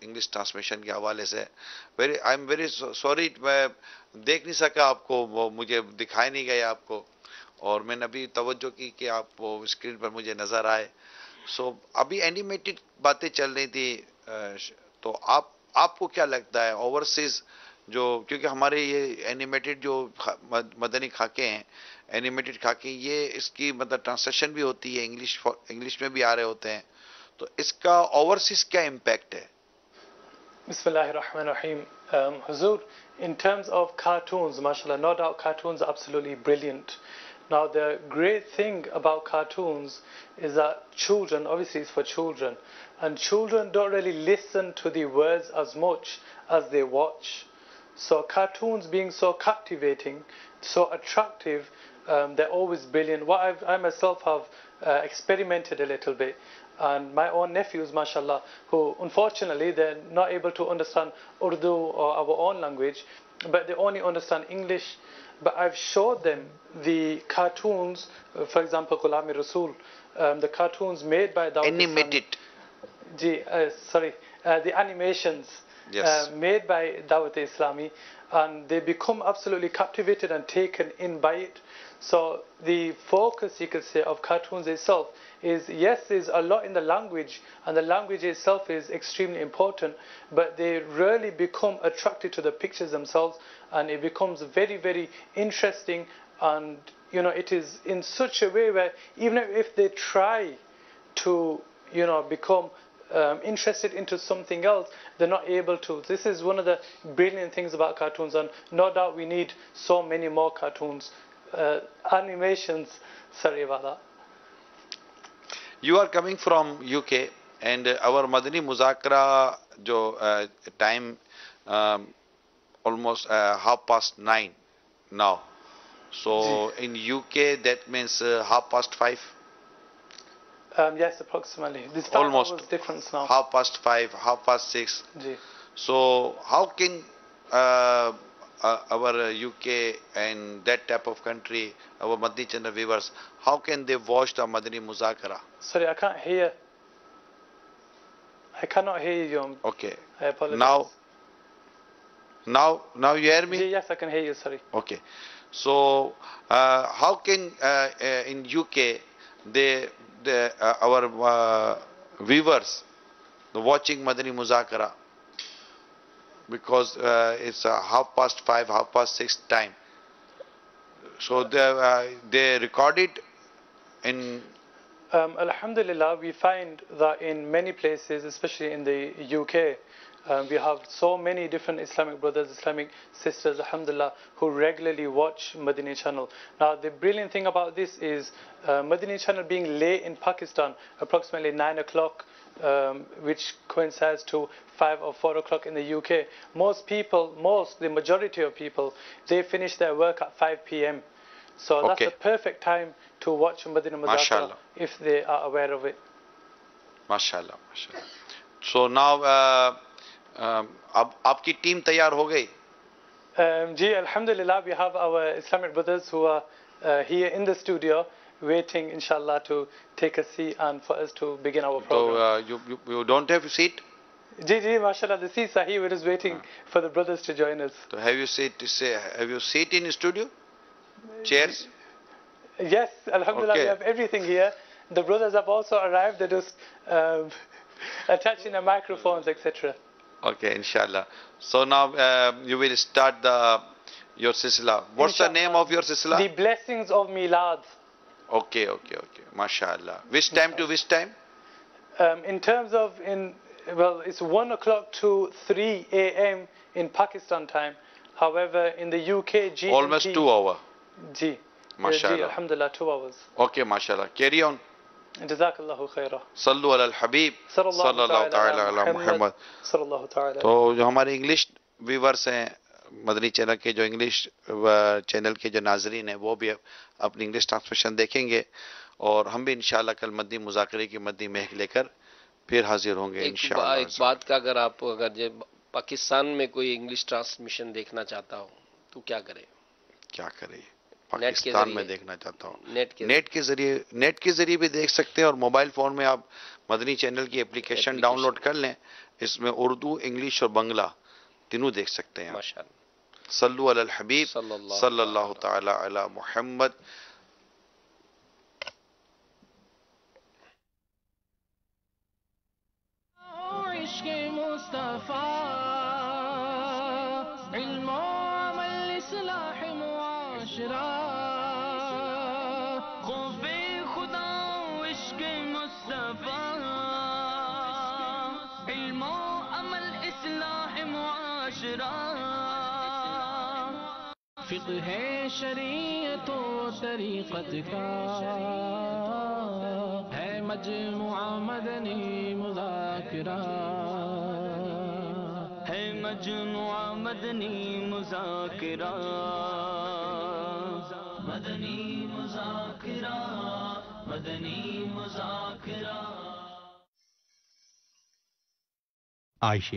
انگلش ٹرانسمیشن کے حوالے سے. آئی ایم ویری سوری، میں دیکھ نہیں سکا آپ کو، وہ مجھے دکھائی نہیں گیا آپ کو، اور میں نے ابھی توجہ کی کہ آپ وہ اسکرین پر مجھے نظر آئے. سو ابھی اینیمیٹڈ باتیں چل رہی تھی. تو آپ کو کیا لگتا ہے اوورسیز جو، کیونکہ ہمارے یہ اینیمیٹڈ جو مدنی خاکے ہیں، اینیمیٹڈ خاکے، یہ اس کی مطلب ٹرانسلیشن بھی ہوتی ہے، انگلش میں بھی آ رہے ہوتے ہیں، تو اس کا اوورسیز کیا امپیکٹ ہے؟ Bismillah ar-Rahman ar-Rahim. Huzur, in terms of cartoons, mashallah, no doubt cartoons are absolutely brilliant. Now the great thing about cartoons is that children, obviously it's for children, and children don't really listen to the words as much as they watch. So cartoons being so captivating, so attractive, they're always brilliant. What I myself have experimented a little bit, and my own nephews, mashallah, who unfortunately they're not able to understand Urdu or our own language, but they only understand English. But I've showed them the cartoons, for example, Ghulam Rasool, the cartoons made by Dawud Animated. The animations. Yes. Made by Dawat Islami, and they become absolutely captivated and taken in by it. So the focus, you could say, of cartoons itself is, yes, there's a lot in the language, and the language itself is extremely important, but they really become attracted to the pictures themselves, and it becomes very, very interesting. And it is in such a way where even if they try to become interested into something else, they're not able to. This is one of the brilliant things about cartoons, and no doubt we need so many more cartoons, animations. Sorry about that. You are coming from UK, and our Madani Muzakara time almost 9:30 now. So in UK that means 5:30. Yes, approximately. This Almost hours difference now. 5:30, 6:30. Ji. So how can our UK and that type of country, our Madani Channel viewers, how can they watch the Madani Muzakara? Sorry, I can't hear. I cannot hear you. Okay. I apologize. Now you hear me? Yes, I can hear you. Sorry. Okay. So how can in UK our viewers watching Madani Muzakara? because it's 5:30, 6:30 time. So they record it in. Alhamdulillah, we find that in many places, especially in the UK, we have so many different Islamic brothers, Islamic sisters, alhamdulillah, who regularly watch Madani channel. Now, the brilliant thing about this is Madani channel being late in Pakistan, approximately 9 o'clock, which coincides to 5 or 4 o'clock in the UK. The majority of people, they finish their work at 5 p.m. So that's Okay. the perfect time to watch Madani Muzakara MashaAllah. if they are aware of it. MashaAllah, MashaAllah. So now اب آپ کی team تیار ہو گئی؟ Ji, alhamdulillah, we have our Islamic brothers who are here in the studio waiting, inshallah, to take a seat and for us to begin our program. So you don't have a seat? Ji, mashallah, the seats are here. We're just waiting for the brothers to join us. So have you seat in studio? Chairs? Yes, alhamdulillah, Okay. we have everything here. The brothers have also arrived. They're just attaching the microphones, etc. Okay, inshallah. So now you will start your silsila. What's the name of your silsila? The blessings of Milad. Okay. MashaAllah. Which time to which time? In terms of, it's 1 o'clock to 3 a.m. in Pakistan time. However, in the UK, GMT... Almost 2 hours. Ji. MashaAllah. Ji, alhamdulillah, 2 hours. Okay, MashaAllah. Carry on. Jazakallahu khairah. صلو علی الحبیب صلی اللہ تعالی علی محمد. Sallallahu ta'ala. تو جو ہمارے English viewers ہیں مدنی channel کے، جو انگلش چینل کے جو ناظرین ہیں، وہ بھی اپنی انگلش ٹرانسمیشن دیکھیں گے، اور ہم بھی انشاءاللہ کل مدنی مذاکرے کی مدنی مہک لے کر پھر حاضر ہوں گے انشاءاللہ. ایک بات کا اگر پاکستان میں کوئی انگلش ٹرانسمیشن دیکھنا چاہتا ہو تو کیا کرے؟ کیا کرے؟ پاکستان میں دیکھنا چاہتا ہوں، نیٹ کے ذریعے بھی دیکھ سکتے ہیں، اور موبائل فون میں آپ مدنی چینل کی اپلیکیشن ڈاؤن لوڈ کر لیں، اس میں اردو، انگلش اور بنگلہ تینوں دیکھ سکتے ہیں. صلو علی الحبیب صلی اللہ تعالی علی محمد. فقہ ہے شریعت و طریقت کا ہے مجموعہ مدنی مذاکرہ، ہے مجموعہ مدنی مذاکرہ، مدنی مذاکرہ، مدنی مذاکرہ. عائشہ